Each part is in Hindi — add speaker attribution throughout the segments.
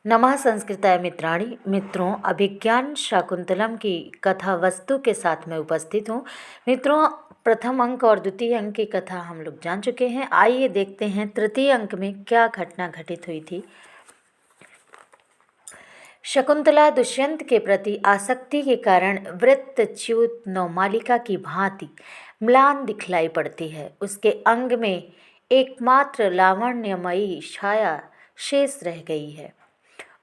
Speaker 1: नमः संस्कृताय मित्राणि। मित्रों, अभिज्ञान शाकुंतलम की कथा वस्तु के साथ मैं उपस्थित हूँ। मित्रों, प्रथम अंक और द्वितीय अंक की कथा हम लोग जान चुके हैं। आइए देखते हैं तृतीय अंक में क्या घटना घटित हुई थी। शकुंतला दुष्यंत के प्रति आसक्ति के कारण वृत्तच्युत नवमालिका की भांति म्लान दिखलाई पड़ती है। उसके अंग में एकमात्र लावण्यमयी छाया शेष रह गई है।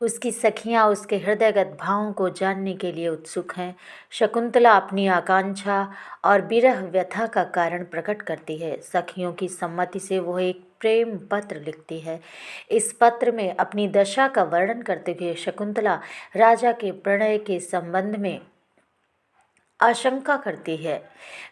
Speaker 1: उसकी सखियाँ उसके हृदयगत भावों को जानने के लिए उत्सुक हैं। शकुंतला अपनी आकांक्षा और विरह व्यथा का कारण प्रकट करती है। सखियों की सम्मति से वह एक प्रेम पत्र लिखती है। इस पत्र में अपनी दशा का वर्णन करते हुए शकुंतला राजा के प्रणय के संबंध में आशंका करती है।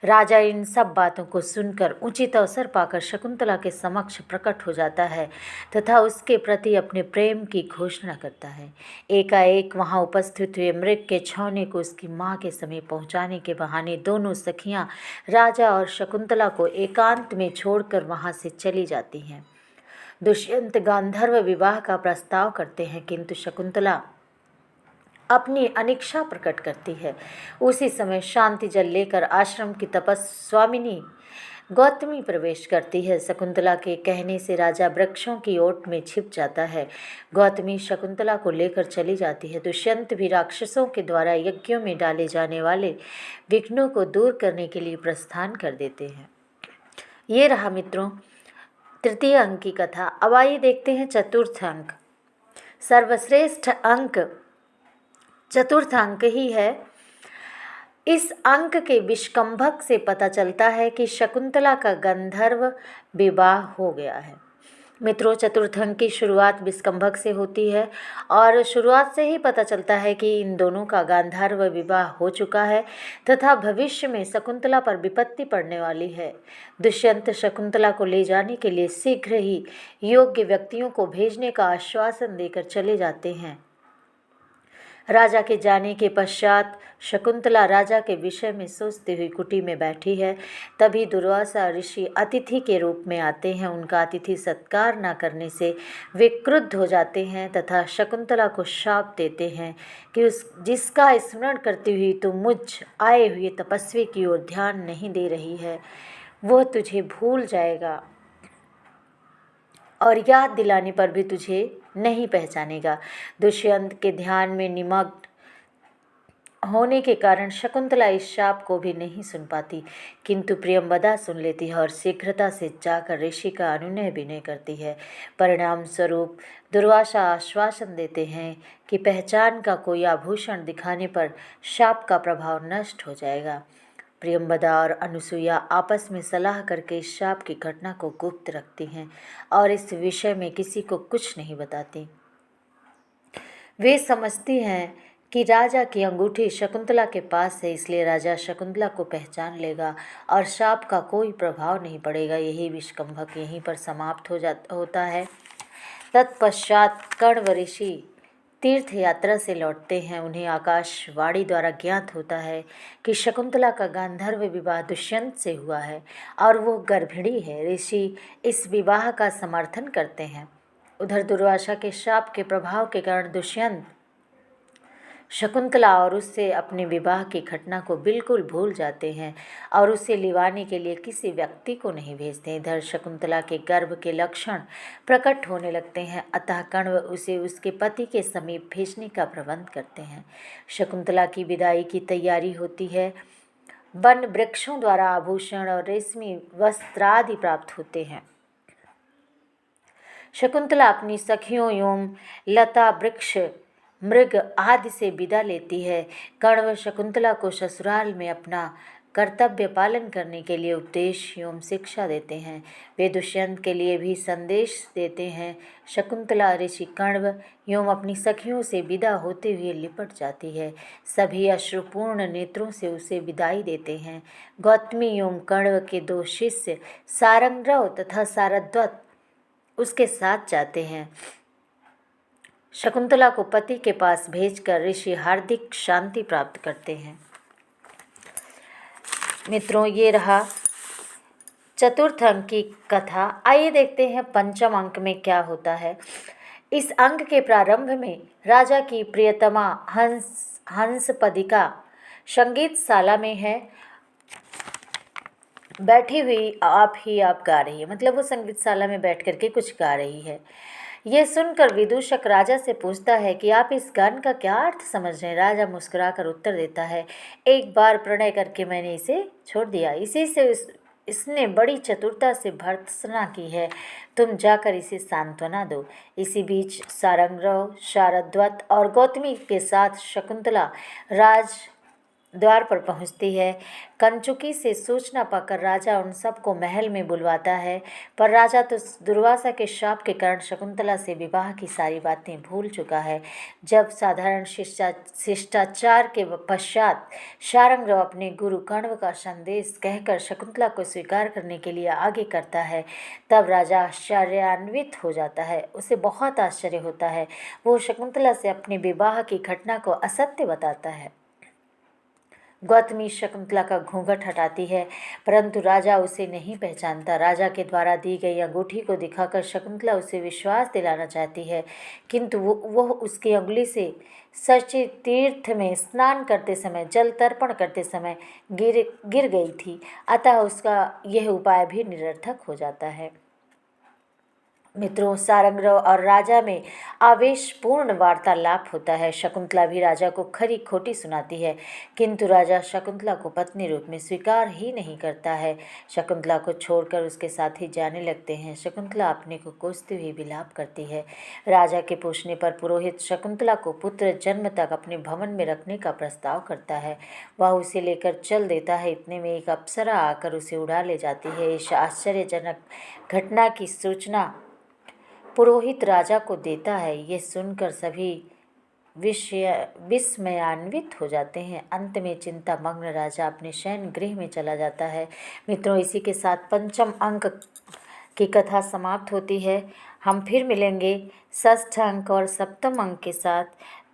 Speaker 1: राजा इन सब बातों को सुनकर उचित अवसर पाकर शकुंतला के समक्ष प्रकट हो जाता है तथा उसके प्रति अपने प्रेम की घोषणा करता है। एकाएक वहां उपस्थित हुए मृग के छौने को उसकी माँ के समीप पहुंचाने के बहाने दोनों सखियां राजा और शकुंतला को एकांत में छोड़कर वहां से चली जाती हैं। दुष्यंत गांधर्व विवाह का प्रस्ताव करते हैं, किंतु शकुंतला अपनी अनिच्छा प्रकट करती है। उसी समय शांति जल लेकर आश्रम की तपस्वामिनी गौतमी प्रवेश करती है। शकुंतला के कहने से राजा वृक्षों की ओट में छिप जाता है। गौतमी शकुंतला को लेकर चली जाती है। दुष्यंत भी राक्षसों के द्वारा यज्ञों में डाले जाने वाले विघ्नों को दूर करने के लिए प्रस्थान कर देते हैं। ये रहा मित्रों तृतीय अंक की कथा। अब आइए देखते हैं चतुर्थ अंक। सर्वश्रेष्ठ अंक चतुर्थ अंक ही है। इस अंक के विष्कंभक से पता चलता है कि शकुंतला का गंधर्व विवाह हो गया है। मित्रों, चतुर्थ अंक की शुरुआत विष्कंभक से होती है और शुरुआत से ही पता चलता है कि इन दोनों का गांधर्व विवाह हो चुका है तथा भविष्य में शकुंतला पर विपत्ति पड़ने वाली है। दुष्यंत शकुंतला को ले जाने के लिए शीघ्र ही योग्य व्यक्तियों को भेजने का आश्वासन देकर चले जाते हैं। राजा के जाने के पश्चात शकुंतला राजा के विषय में सोचती हुई कुटी में बैठी है। तभी दुर्वासा ऋषि अतिथि के रूप में आते हैं। उनका अतिथि सत्कार न करने से वे क्रुद्ध हो जाते हैं तथा शकुंतला को शाप देते हैं कि जिसका स्मरण करती हुई तू मुझ आए हुए तपस्वी की ओर ध्यान नहीं दे रही है, वह तुझे भूल जाएगा और याद दिलाने पर भी तुझे नहीं पहचानेगा। दुष्यंत के ध्यान में निमग्न होने के कारण शकुंतला इस शाप को भी नहीं सुन पाती, किंतु प्रियंवदा सुन लेती है और शीघ्रता से जाकर ऋषि का अनुनय विनय करती है। परिणाम स्वरूप दुर्वासा आश्वासन देते हैं कि पहचान का कोई आभूषण दिखाने पर शाप का प्रभाव नष्ट हो जाएगा। प्रियंवदा और अनुसुईया आपस में सलाह करके इस शाप की घटना को गुप्त रखती हैं और इस विषय में किसी को कुछ नहीं बताती। वे समझती हैं कि राजा की अंगूठी शकुंतला के पास है, इसलिए राजा शकुंतला को पहचान लेगा और शाप का कोई प्रभाव नहीं पड़ेगा। यही विष्कंभक यहीं पर समाप्त होता है। तत्पश्चात कण्व ऋषि तीर्थ यात्रा से लौटते हैं। उन्हें आकाशवाणी द्वारा ज्ञात होता है कि शकुंतला का गांधर्व विवाह दुष्यंत से हुआ है और वो गर्भिणी है। ऋषि इस विवाह का समर्थन करते हैं। उधर दुर्वासा के शाप के प्रभाव के कारण दुष्यंत शकुंतला और उससे अपने विवाह की घटना को बिल्कुल भूल जाते हैं और उसे लिवाने के लिए किसी व्यक्ति को नहीं भेजते। इधर शकुंतला के गर्भ के लक्षण प्रकट होने लगते हैं, अतः कण्व उसे उसके पति के समीप भेजने का प्रबंध करते हैं। शकुंतला की विदाई की तैयारी होती है। वन वृक्षों द्वारा आभूषण और रेशमी वस्त्रादि प्राप्त होते हैं। शकुंतला अपनी सखियों एवं लता वृक्ष मृग आदि से विदा लेती है। कण्व शकुंतला को ससुराल में अपना कर्तव्य पालन करने के लिए उपदेश एवं शिक्षा देते हैं। वे दुष्यंत के लिए भी संदेश देते हैं। शकुंतला ऋषि कण्व एवं अपनी सखियों से विदा होते हुए लिपट जाती है। सभी अश्रुपूर्ण नेत्रों से उसे विदाई देते हैं। गौतमी एवं कण्व के दो शिष्य सारंगरव तथा सारद्वत उसके साथ जाते हैं। शकुंतला को पति के पास भेजकर ऋषि हार्दिक शांति प्राप्त करते हैं। मित्रों, ये रहा चतुर्थ अंक की कथा। आइए देखते हैं पंचम अंक में क्या होता है। इस अंक के प्रारंभ में राजा की प्रियतमा हंसपदिका संगीतशाला में है, बैठी हुई आप गा रही है, मतलब वो संगीतशाला में बैठ करके कुछ गा रही है। यह सुनकर विदूषक राजा से पूछता है कि आप इस गान का क्या अर्थ समझ रहे हैं। राजा मुस्कुराकर उत्तर देता है, एक बार प्रणय करके मैंने इसे छोड़ दिया, इसी से इसने बड़ी चतुरता से भर्त्सना की है, तुम जाकर इसे सांत्वना दो। इसी बीच सारंगरव, शारद्वत और गौतमी के साथ शकुंतला राज द्वार पर पहुंचती है। कंचुकी से सूचना पाकर राजा उन सबको महल में बुलवाता है, पर राजा तो दुर्वासा के शाप के कारण शकुंतला से विवाह की सारी बातें भूल चुका है। जब साधारण शिष्टाचार के पश्चात शारंगरव अपने गुरु कण्व का संदेश कहकर शकुंतला को स्वीकार करने के लिए आगे करता है, तब राजा आश्चर्यान्वित हो जाता है। उसे बहुत आश्चर्य होता है। वो शकुंतला से अपने विवाह की घटना को असत्य बताता है। गौतमी शकुंतला का घूंघट हटाती है, परंतु राजा उसे नहीं पहचानता। राजा के द्वारा दी गई अंगूठी को दिखाकर शकुंतला उसे विश्वास दिलाना चाहती है, किंतु वह उसकी अंगुली से सच्चे तीर्थ में स्नान करते समय, जल तर्पण करते समय गिर गई थी, अतः उसका यह उपाय भी निरर्थक हो जाता है। मित्रों, सारंगरव और राजा में आवेशपूर्ण वार्तालाप होता है। शकुंतला भी राजा को खरी खोटी सुनाती है, किंतु राजा शकुंतला को पत्नी रूप में स्वीकार ही नहीं करता है। शकुंतला को छोड़कर उसके साथी जाने लगते हैं। शकुंतला अपने को कोसते हुए विलाप करती है। राजा के पूछने पर पुरोहित शकुंतला को पुत्र जन्म तक अपने भवन में रखने का प्रस्ताव करता है। वह उसे लेकर चल देता है। इतने में एक अप्सरा आकर उसे उड़ा ले जाती है। इस आश्चर्यजनक घटना की सूचना पुरोहित राजा को देता है। ये सुनकर सभी विस्मयान्वित हो जाते हैं। अंत में चिंतामग्न राजा अपने शयन गृह में चला जाता है। मित्रों, इसी के साथ पंचम अंक की कथा समाप्त होती है। हम फिर मिलेंगे षष्ठ अंक और सप्तम अंक के साथ।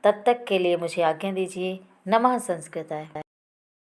Speaker 1: तब तक के लिए मुझे आज्ञा दीजिए। नमः संस्कृताय।